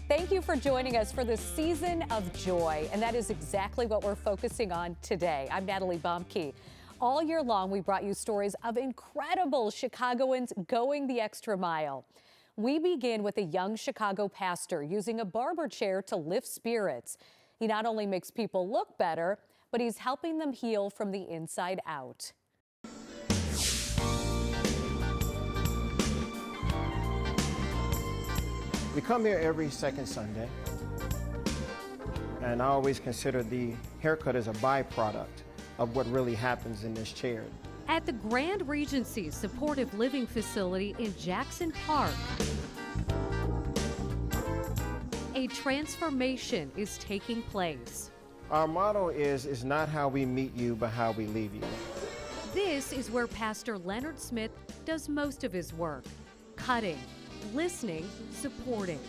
Thank you for joining us for this season of joy, and that is exactly what we're focusing on today. I'm Natalie Baumke. All year long, we brought you stories of incredible Chicagoans going the extra mile. We begin with a young Chicago pastor using a barber chair to lift spirits. He not only makes people look better, but he's helping them heal from the inside out. We come here every second Sunday, and I always consider the haircut as a byproduct of what really happens in this chair. At the Grand Regency Supportive Living Facility in Jackson Park, a transformation is taking place. Our motto is not how we meet you, but how we leave you. This is where Pastor Leonard Smith does most of his work, cutting, listening, supporting.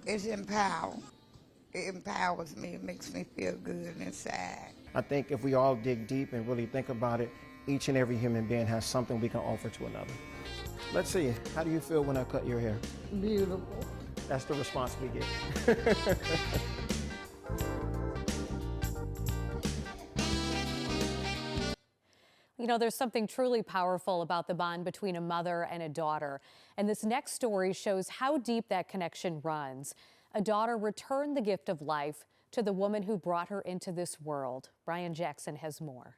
It's empowering. It empowers me. It makes me feel good inside. I think if we all dig deep and really think about it, each and every human being has something we can offer to another. Let's see, how do you feel when I cut your hair? Beautiful. That's the response we get. You know, there's something truly powerful about the bond between a mother and a daughter. And this next story shows how deep that connection runs. A daughter returned the gift of life to the woman who brought her into this world. Brian Jackson has more.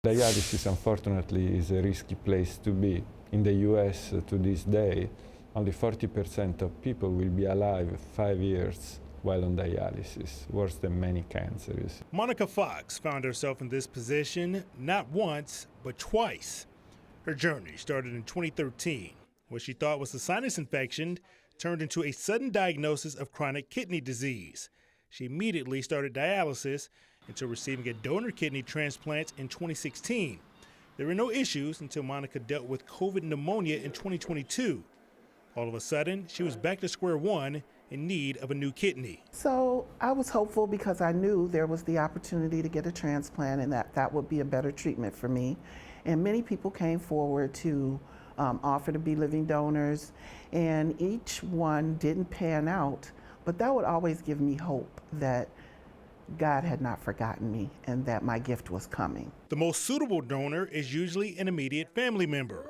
Dialysis, unfortunately, is a risky place to be. In the US to this day, only 40% of people will be alive 5 years while on dialysis, worse than many cancers. Monica Fox found herself in this position not once, but twice. Her journey started in 2013. What she thought was a sinus infection turned into a sudden diagnosis of chronic kidney disease. She immediately started dialysis until receiving a donor kidney transplant in 2016. There were no issues until Monica dealt with COVID pneumonia in 2022. All of a sudden, she was back to square one in need of a new kidney. So I was hopeful because I knew there was the opportunity to get a transplant and that would be a better treatment for me. And many people came forward to offer to be living donors, and each one didn't pan out, but that would always give me hope that God had not forgotten me and that my gift was coming. The most suitable donor is usually an immediate family member.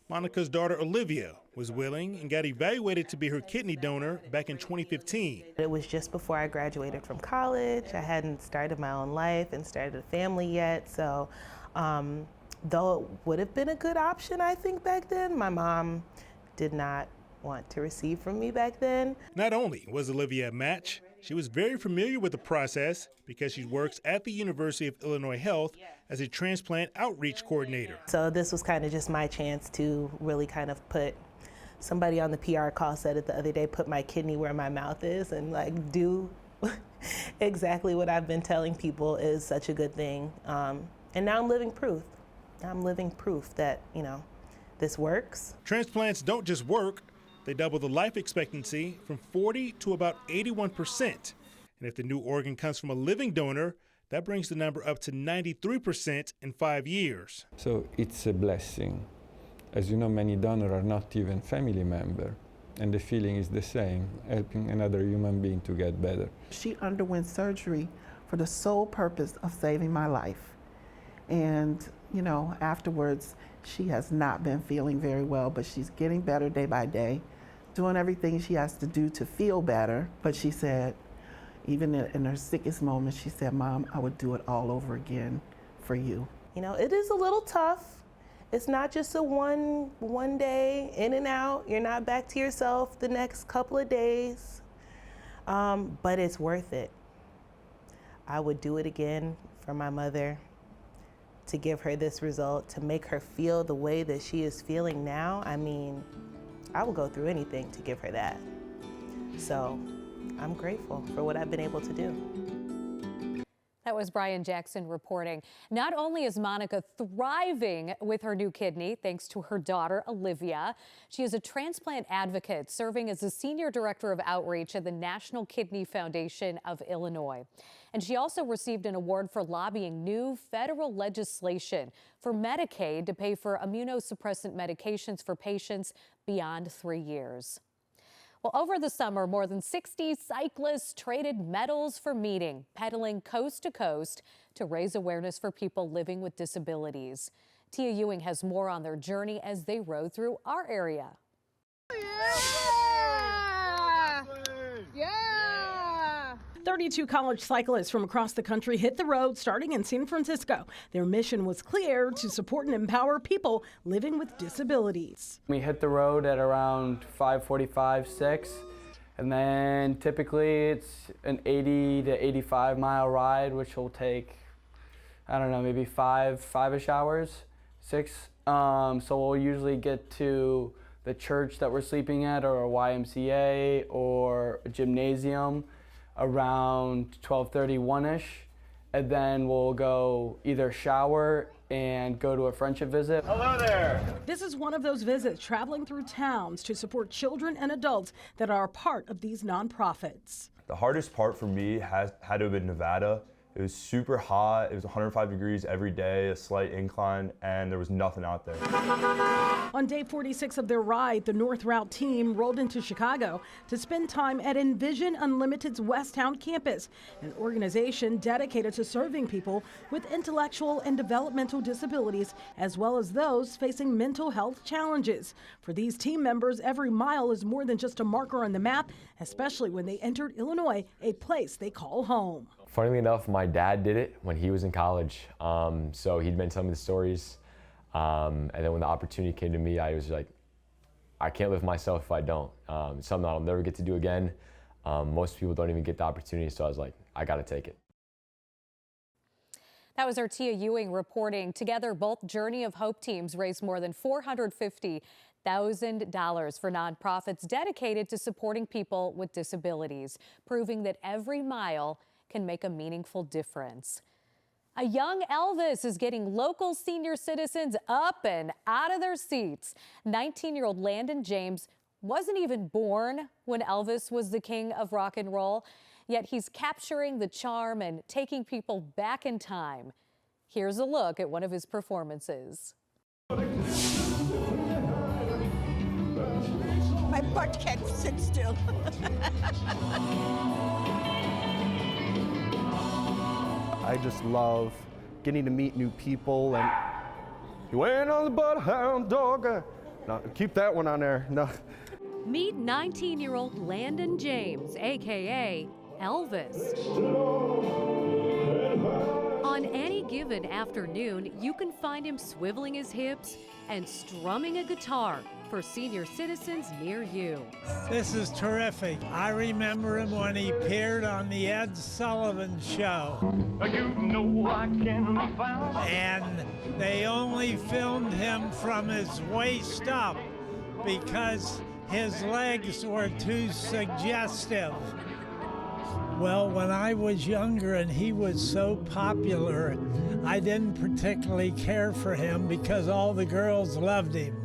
Monica's daughter Olivia was willing and got evaluated to be her kidney donor back in 2015. It was just before I graduated from college. I hadn't started my own life and started a family yet, so though it would have been a good option, I think, back then, my mom did not want to receive from me back then. Not only was Olivia a match, she was very familiar with the process because she works at the University of Illinois Health as a transplant outreach coordinator. So this was kind of just my chance to really kind of put, somebody on the PR call said it the other day, put my kidney where my mouth is and like do exactly what I've been telling people is such a good thing. And now I'm living proof. I'm living proof that, you know, this works. Transplants don't just work, they double the life expectancy from 40 to about 81%. And if the new organ comes from a living donor, that brings the number up to 93% in 5 years. So it's a blessing. As you know, many donors are not even family members, and the feeling is the same, helping another human being to get better. She underwent surgery for the sole purpose of saving my life. And, you know, afterwards, she has not been feeling very well, but she's getting better day by day, doing everything she has to do to feel better. But she said, even in her sickest moments, she said, "Mom, I would do it all over again for you." You know, it is a little tough. It's not just a one day in and out. You're not back to yourself the next couple of days, but it's worth it. I would do it again for my mother, to give her this result, to make her feel the way that she is feeling now. I mean, I will go through anything to give her that. So I'm grateful for what I've been able to do. That was Brian Jackson reporting. Not only is Monica thriving with her new kidney, thanks to her daughter, Olivia, she is a transplant advocate serving as the Senior Director of Outreach at the National Kidney Foundation of Illinois. And she also received an award for lobbying new federal legislation for Medicaid to pay for immunosuppressant medications for patients beyond 3 years. Well, over the summer, more than 60 cyclists traded medals for meeting, pedaling coast to coast to raise awareness for people living with disabilities. Tia Ewing has more on their journey as they rode through our area. Yeah! 32 college cyclists from across the country hit the road starting in San Francisco. Their mission was clear: to support and empower people living with disabilities. We hit the road at around 5:45, 6, and then typically it's an 80 to 85 mile ride, which will take, I don't know, maybe five-ish hours, 6. So we'll usually get to the church that we're sleeping at, or a YMCA, or a gymnasium around 12:30, 1-ish, and then we'll go either shower and go to a friendship visit. Hello there. This is one of those visits, traveling through towns to support children and adults that are a part of these nonprofits. The hardest part for me had to have been Nevada. It was super hot, it was 105 degrees every day, a slight incline, and there was nothing out there. On day 46 of their ride, the North Route team rolled into Chicago to spend time at Envision Unlimited's Westtown campus, an organization dedicated to serving people with intellectual and developmental disabilities, as well as those facing mental health challenges. For these team members, every mile is more than just a marker on the map, especially when they entered Illinois, a place they call home. Funnily enough, my dad did it when he was in college, so he'd been telling me the stories, and then when the opportunity came to me, I was like, I can't live myself if I don't. It's something I'll never get to do again. Most people don't even get the opportunity, so I was like, I gotta take it. That was our Tia Ewing reporting. Together, both Journey of Hope teams raised more than $450,000 for nonprofits dedicated to supporting people with disabilities, proving that every mile can make a meaningful difference. A young Elvis is getting local senior citizens up and out of their seats. 19-year-old Landon James wasn't even born when Elvis was the king of rock and roll, yet he's capturing the charm and taking people back in time. Here's a look at one of his performances. My butt can't sit still. I just love getting to meet new people, and you ain't on the bloodhound dog. No, keep that one on there. No. Meet 19-year-old Landon James, aka Elvis. On any given afternoon, you can find him swiveling his hips and strumming a guitar for senior citizens near you. This is terrific. I remember him when he appeared on the Ed Sullivan Show. You know I can be found. And they only filmed him from his waist up because his legs were too suggestive. Well, when I was younger and he was so popular, I didn't particularly care for him because all the girls loved him.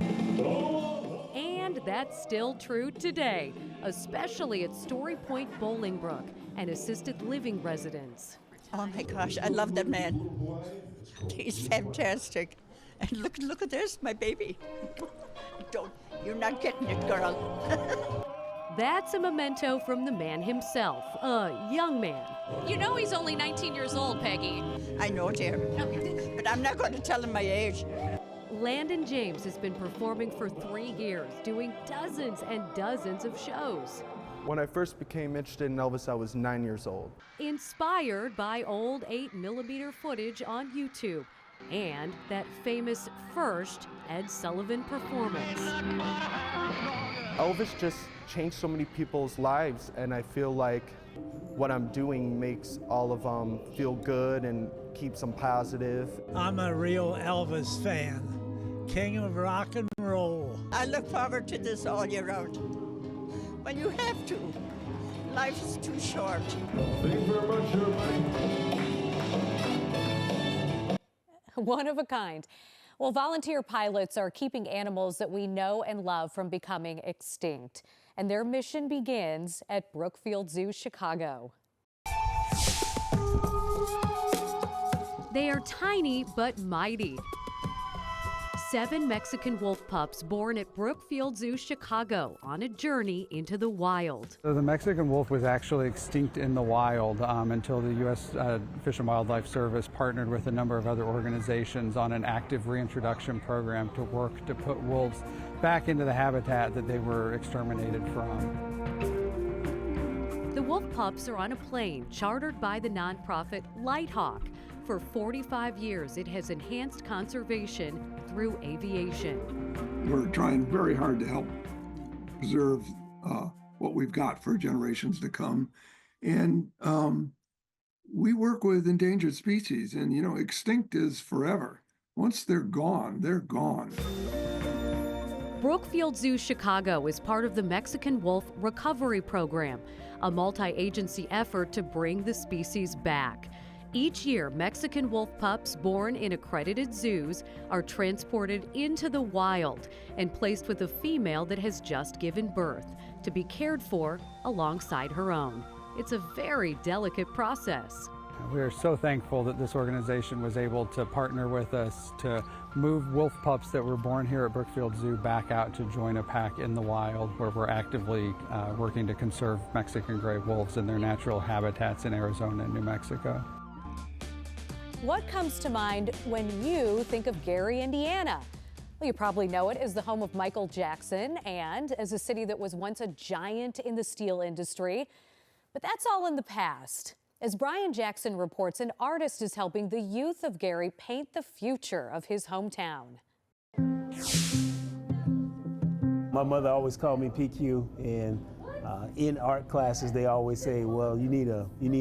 And that's still true today, especially at Story Point Bolingbrook, an assisted living residence. Oh my gosh, I love that man. He's fantastic. And look at this, my baby. You're not getting it, girl. That's a memento from the man himself, a young man. You know he's only 19 years old, Peggy. I know, dear, but I'm not going to tell him my age. Landon James has been performing for 3 years, doing dozens and dozens of shows. When I first became interested in Elvis, I was 9 years old. Inspired by old 8mm footage on YouTube and that famous first Ed Sullivan performance. Elvis just changed so many people's lives, and I feel like what I'm doing makes all of them feel good and keeps them positive. I'm a real Elvis fan, king of rock and roll. I look forward to this all year round. When you have to. Life is too short. Thank you very much, everybody. One of a kind. Well, volunteer pilots are keeping animals that we know and love from becoming extinct. And their mission begins at Brookfield Zoo, Chicago. They are tiny but mighty. 7 Mexican wolf pups born at Brookfield Zoo, Chicago, on a journey into the wild. So the Mexican wolf was actually extinct in the wild until the U.S. Fish and Wildlife Service partnered with a number of other organizations on an active reintroduction program to work to put wolves back into the habitat that they were exterminated from. The wolf pups are on a plane chartered by the nonprofit Lighthawk. For 45 years, it has enhanced conservation through aviation. We're trying very hard to help preserve what we've got for generations to come. And we work with endangered species, and you know, extinct is forever. Once they're gone, they're gone. Brookfield Zoo Chicago is part of the Mexican Wolf Recovery Program, a multi-agency effort to bring the species back. Each year, Mexican wolf pups born in accredited zoos are transported into the wild and placed with a female that has just given birth to be cared for alongside her own. It's a very delicate process. We are so thankful that this organization was able to partner with us to move wolf pups that were born here at Brookfield Zoo back out to join a pack in the wild, where we're actively working to conserve Mexican gray wolves in their natural habitats in Arizona and New Mexico. What comes to mind when you think of Gary, Indiana? Well, you probably know it as the home of Michael Jackson and as a city that was once a giant in the steel industry. But that's all in the past. As Brian Jackson reports, an artist is helping the youth of Gary paint the future of his hometown. My mother always called me PQ, and in art classes they always say, well, you need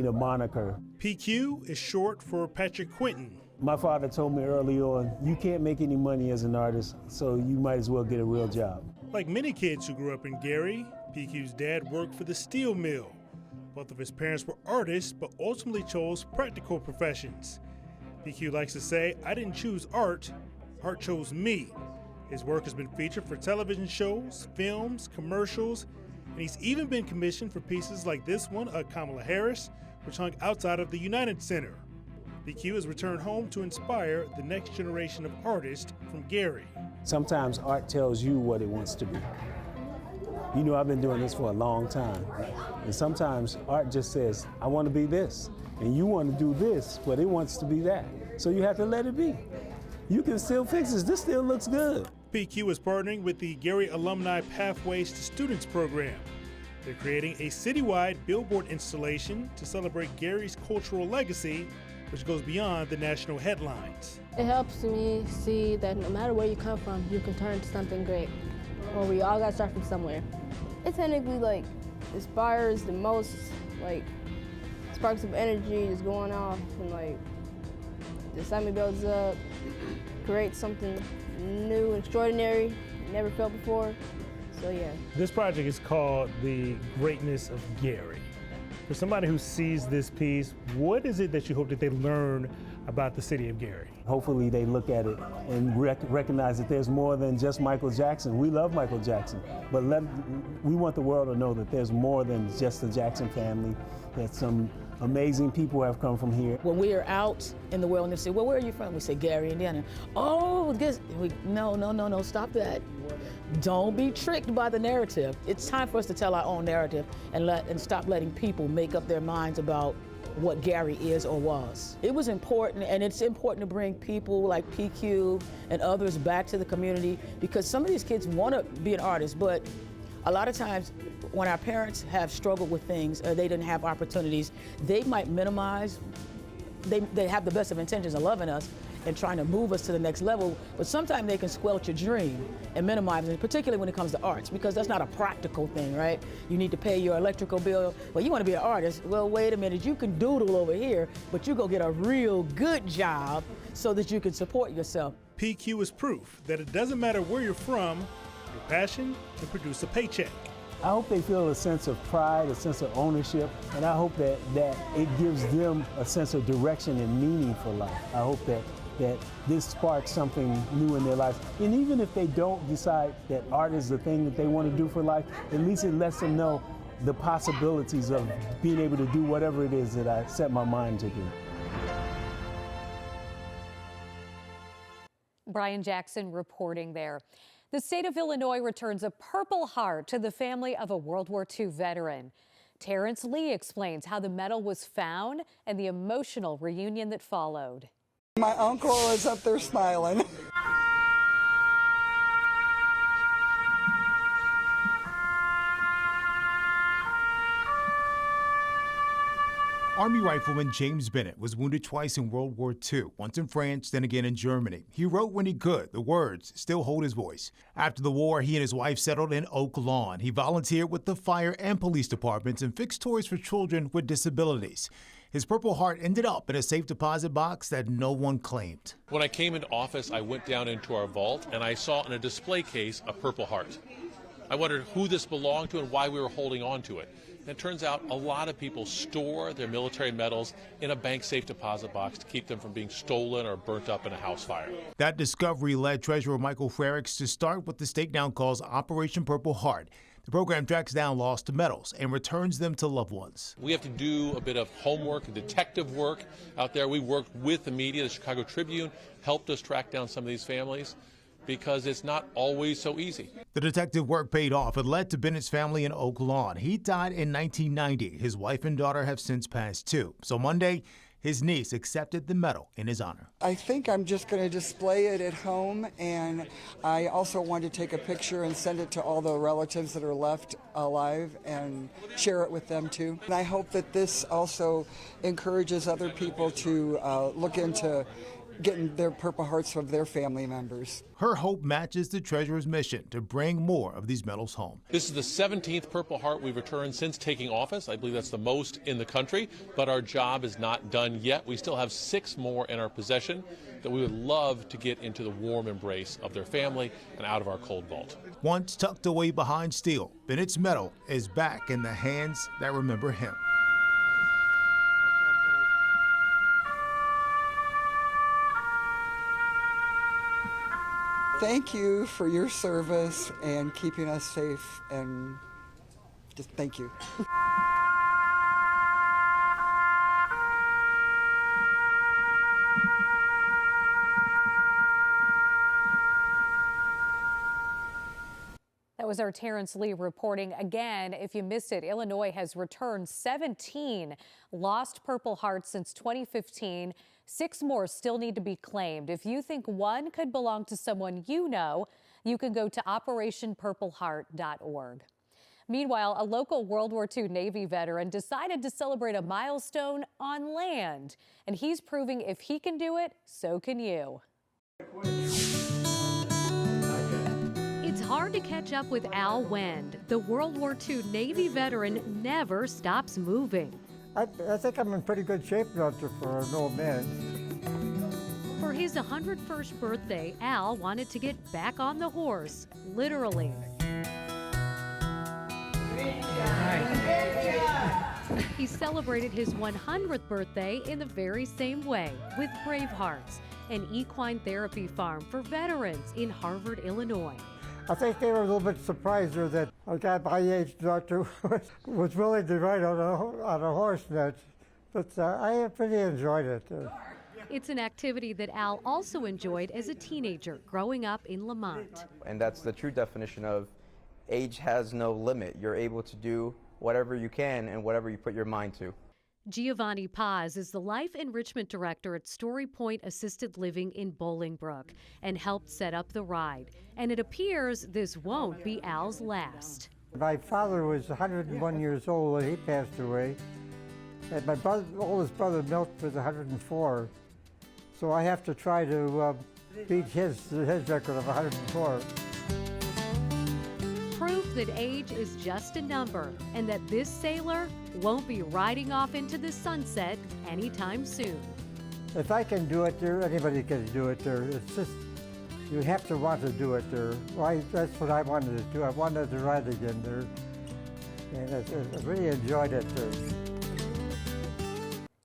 a moniker. PQ is short for Patrick Quentin. My father told me early on, you can't make any money as an artist, so you might as well get a real job. Like many kids who grew up in Gary, PQ's dad worked for the steel mill. Both of his parents were artists, but ultimately chose practical professions. PQ likes to say, I didn't choose art chose me. His work has been featured for television shows, films, commercials, and he's even been commissioned for pieces like this one of Kamala Harris, which hung outside of the United Center. PQ has returned home to inspire the next generation of artists from Gary. Sometimes art tells you what it wants to be. You know, I've been doing this for a long time. And sometimes art just says, I want to be this. And you want to do this, but it wants to be that. So you have to let it be. You can still fix this. This still looks good. PQ is partnering with the Gary Alumni Pathways to Students program. They're creating a citywide billboard installation to celebrate Gary's cultural legacy, which goes beyond the national headlines. It helps me see that no matter where you come from, you can turn into something great. Or we all got to start from somewhere. It technically inspires the most, sparks of energy just going off, and the excitement builds up, creates something new and extraordinary, never felt before. So yeah. This project is called The Greatness of Gary. For somebody who sees this piece, what is it that you hope that they learn about the city of Gary? Hopefully they look at it and recognize that there's more than just Michael Jackson. We love Michael Jackson, but we want the world to know that there's more than just the Jackson family, that some amazing people have come from here. When we are out in the world and they say, well, where are you from? We say, Gary, Indiana. Oh, no, stop that. Don't be tricked by the narrative. It's time for us to tell our own narrative and stop letting people make up their minds about what Gary is or was. It was important, and it's important to bring people like PQ and others back to the community, because some of these kids want to be an artist, but a lot of times when our parents have struggled with things or they didn't have opportunities, they might minimize. They have the best of intentions of loving us and trying to move us to the next level, but sometimes they can squelch your dream and minimize it, particularly when it comes to arts, because that's not a practical thing, right? You need to pay your electrical bill. Well, you want to be an artist. Well, wait a minute, you can doodle over here, but you go get a real good job so that you can support yourself. PQ is proof that it doesn't matter where you're from, your passion can produce a paycheck. I hope they feel a sense of pride, a sense of ownership, and I hope that it gives them a sense of direction and meaning for life. I hope that this sparks something new in their lives. And even if they don't decide that art is the thing that they want to do for life, at least it lets them know the possibilities of being able to do whatever it is that I set my mind to do. Brian Jackson reporting there. The state of Illinois returns a Purple Heart to the family of a World War II veteran. Terrence Lee explains how the medal was found and the emotional reunion that followed. My uncle is up there smiling. Army rifleman James Bennett was wounded twice in World War II, once in France, then again in Germany. He wrote when he could. The words still hold his voice. After the war, he and his wife settled in Oak Lawn. He volunteered with the fire and police departments and fixed toys for children with disabilities. His Purple Heart ended up in a safe deposit box that no one claimed. When I came into office, I went down into our vault and I saw in a display case a Purple Heart. I wondered who this belonged to and why we were holding on to it. And it turns out a lot of people store their military medals in a bank safe deposit box to keep them from being stolen or burnt up in a house fire. That discovery led Treasurer Michael Frericks to start what the state now calls Operation Purple Heart. The program tracks down lost medals and returns them to loved ones. We have to do a bit of homework and detective work out there. We worked with the media. The Chicago Tribune helped us track down some of these families, because it's not always so easy. The detective work paid off. It led to Bennett's family in Oak Lawn. He died in 1990. His wife and daughter have since passed too. So Monday, his niece accepted the medal in his honor. I think I'm just going to display it at home, and I also want to take a picture and send it to all the relatives that are left alive and share it with them too. And I hope that this also encourages other people to look into getting their Purple Hearts of their family members. Her hope matches the Treasurer's mission to bring more of these medals home. This is the 17th Purple Heart we've returned since taking office. I believe that's the most in the country, but our job is not done yet. We still have 6 more in our possession that we would love to get into the warm embrace of their family and out of our cold vault. Once tucked away behind steel, Bennett's medal is back in the hands that remember him. Thank you for your service and keeping us safe, and just thank you. That was our Terrence Lee reporting. Again, if you missed it, Illinois has returned 17 lost Purple Hearts since 2015. 6 more still need to be claimed. If you think one could belong to someone you know, you can go to operationpurpleheart.org. Meanwhile, a local World War II Navy veteran decided to celebrate a milestone on land. And he's proving if he can do it, so can you. It's hard to catch up with Al Wend. The World War II Navy veteran never stops moving. I think I'm in pretty good shape now for an old man. For his 101st birthday, Al wanted to get back on the horse, literally. He celebrated his 100th birthday in the very same way, with Bravehearts, an equine therapy farm for veterans in Harvard, Illinois. I think they were a little bit surprised that a guy my age doctor was willing to ride on a horse net, but I pretty enjoyed it. It's an activity that Al also enjoyed as a teenager growing up in Lamont. And that's the true definition of age has no limit. You're able to do whatever you can and whatever you put your mind to. Giovanni Paz is the Life Enrichment Director at Story Point Assisted Living in Bolingbrook and helped set up the ride. And it appears this won't be Al's last. My father was 101 years old when he passed away, and my oldest brother, Milt, was 104. So I have to try to beat his record of 104. Proof that age is just a number and that this sailor won't be riding off into the sunset anytime soon. If I can do it there, anybody can do it there. It's just, you have to want to do it there. That's what I wanted to do. I wanted to ride again there. And I really enjoyed it there.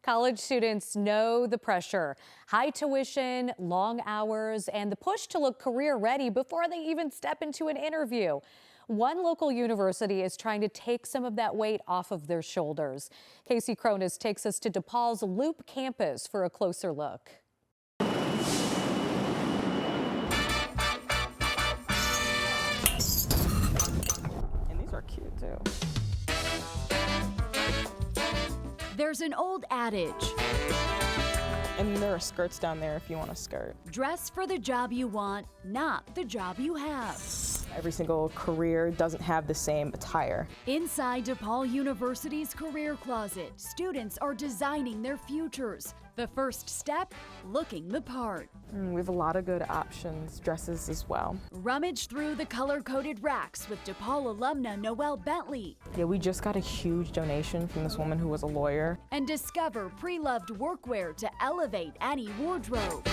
College students know the pressure. High tuition, long hours, and the push to look career ready before they even step into an interview. One local university is trying to take some of that weight off of their shoulders. Casey Cronus takes us to DePaul's Loop campus for a closer look. too. There's an old adage. And there are skirts down there if you want a skirt. Dress for the job you want, not the job you have. Every single career doesn't have the same attire. Inside DePaul University's Career Closet, students are designing their futures. The first step, looking the part. We have a lot of good options, dresses as well. Rummage through the color-coded racks with DePaul alumna Noelle Bentley. Yeah, we just got a huge donation from this woman who was a lawyer. And discover pre-loved workwear to elevate any wardrobe.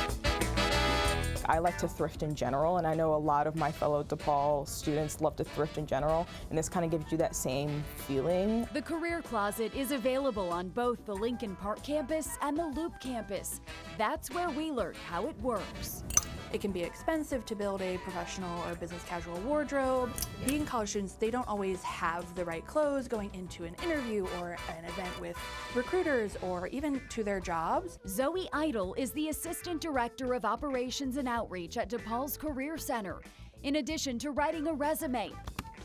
I like to thrift in general, and I know a lot of my fellow DePaul students love to thrift in general, and this kind of gives you that same feeling. The Career Closet is available on both the Lincoln Park campus and the Loop campus. That's where we learned how it works. It can be expensive to build a professional or business casual wardrobe. Being college students, they don't always have the right clothes going into an interview or an event with recruiters or even to their jobs. Zoe Idle is the Assistant Director of Operations and Outreach at DePaul's Career Center. In addition to writing a resume,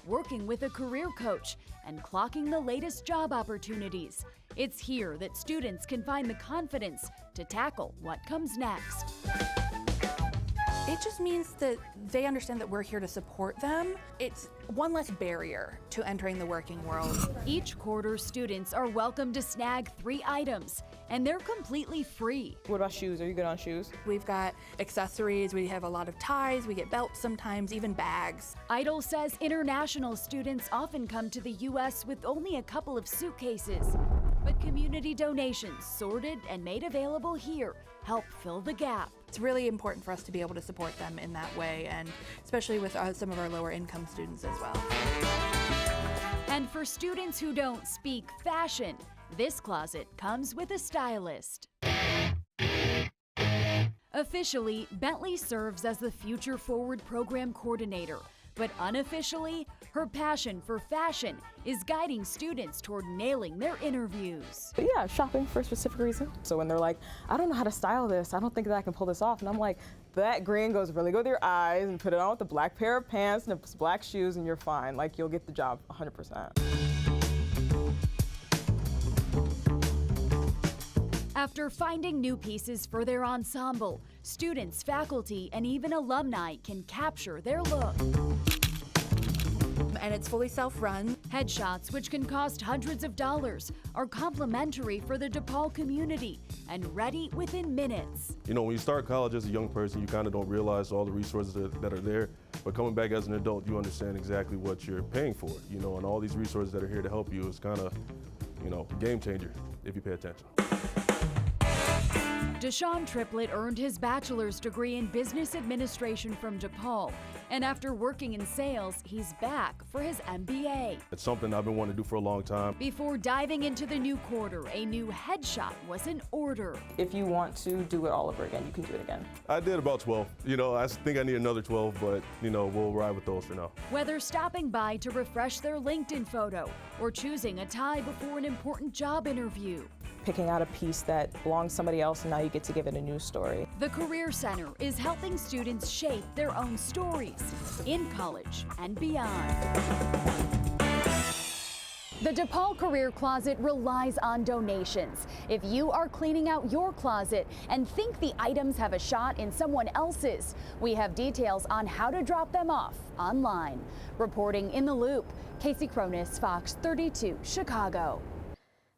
working with a career coach, and clocking the latest job opportunities, it's here that students can find the confidence to tackle what comes next. It just means that they understand that we're here to support them. It's one less barrier to entering the working world. Each quarter, students are welcome to snag 3 items, and they're completely free. What about shoes? Are you good on shoes? We've got accessories, we have a lot of ties, we get belts sometimes, even bags. Idle says international students often come to the U.S. with only a couple of suitcases. But community donations, sorted and made available here, help fill the gap. It's really important for us to be able to support them in that way, and especially with some of our lower income students as well. And for students who don't speak fashion, this closet comes with a stylist. Officially, Bentley serves as the Future Forward Program Coordinator, but unofficially, her passion for fashion is guiding students toward nailing their interviews. But yeah, shopping for a specific reason. So when they're like, I don't know how to style this, I don't think that I can pull this off, and I'm like, that green goes really good with your eyes, and put it on with a black pair of pants and black shoes, and you're fine. Like, you'll get the job 100%. After finding new pieces for their ensemble, students, faculty, and even alumni can capture their look. And it's fully self-run. Headshots, which can cost hundreds of dollars, are complimentary for the DePaul community and ready within minutes. You know, when you start college as a young person, you kind of don't realize all the resources that are there. But coming back as an adult, you understand exactly what you're paying for, you know, and all these resources that are here to help you is kind of, you know, game changer if you pay attention. Deshaun Triplett earned his bachelor's degree in business administration from DePaul, and after working in sales, he's back for his MBA. It's something I've been wanting to do for a long time. Before diving into the new quarter, a new headshot was in order. If you want to do it all over again, you can do it again. I did about 12. You know, I think I need another 12, but, you know, we'll ride with those for now. Whether stopping by to refresh their LinkedIn photo or choosing a tie before an important job interview. Picking out a piece that belongs to somebody else, and now you get to give it a new story. The Career Center is helping students shape their own stories in college and beyond. The DePaul Career Closet relies on donations. If you are cleaning out your closet and think the items have a shot in someone else's, we have details on how to drop them off online. Reporting in the Loop, Casey Cronus, Fox 32, Chicago.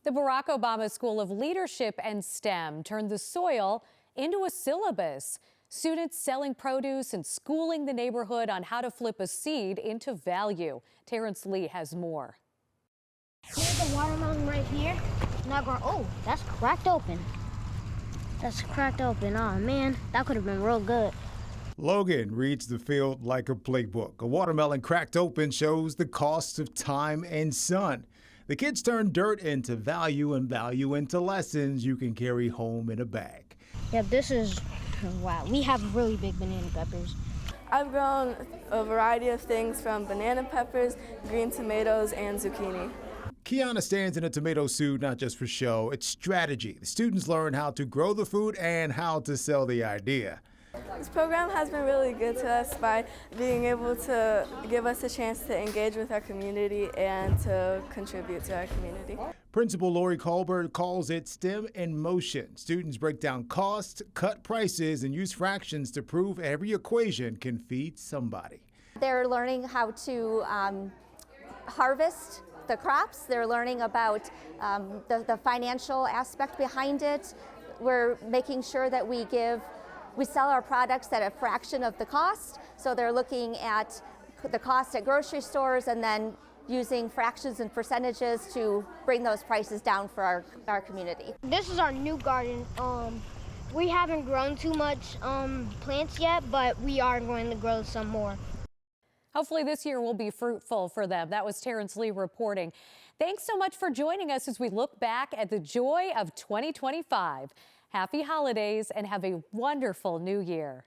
The Barack Obama School of Leadership and STEM turned the soil into a syllabus. Students selling produce and schooling the neighborhood on how to flip a seed into value. Terrence Lee has more. Here's the watermelon right here. Now grow. Oh, that's cracked open. That's cracked open. Oh man, that could have been real good. Logan reads the field like a playbook. A watermelon cracked open shows the cost of time and sun. The kids turn dirt into value and value into lessons you can carry home in a bag. Yeah, this is, wow, we have really big banana peppers. I've grown a variety of things from banana peppers, green tomatoes, and zucchini. Kiana stands in a tomato suit not just for show, it's strategy. The students learn how to grow the food and how to sell the idea. This program has been really good to us by being able to give us a chance to engage with our community and to contribute to our community. Principal Lori Colbert calls it STEM in motion. Students break down costs, cut prices, and use fractions to prove every equation can feed somebody. They're learning how to harvest the crops. They're learning about the financial aspect behind it. We're making sure that we sell our products at a fraction of the cost. So they're looking at the cost at grocery stores and then using fractions and percentages to bring those prices down for our community. This is our new garden. We haven't grown too much plants yet, but we are going to grow some more. Hopefully this year will be fruitful for them. That was Terrence Lee reporting. Thanks so much for joining us as we look back at the joy of 2025. Happy holidays and have a wonderful new year.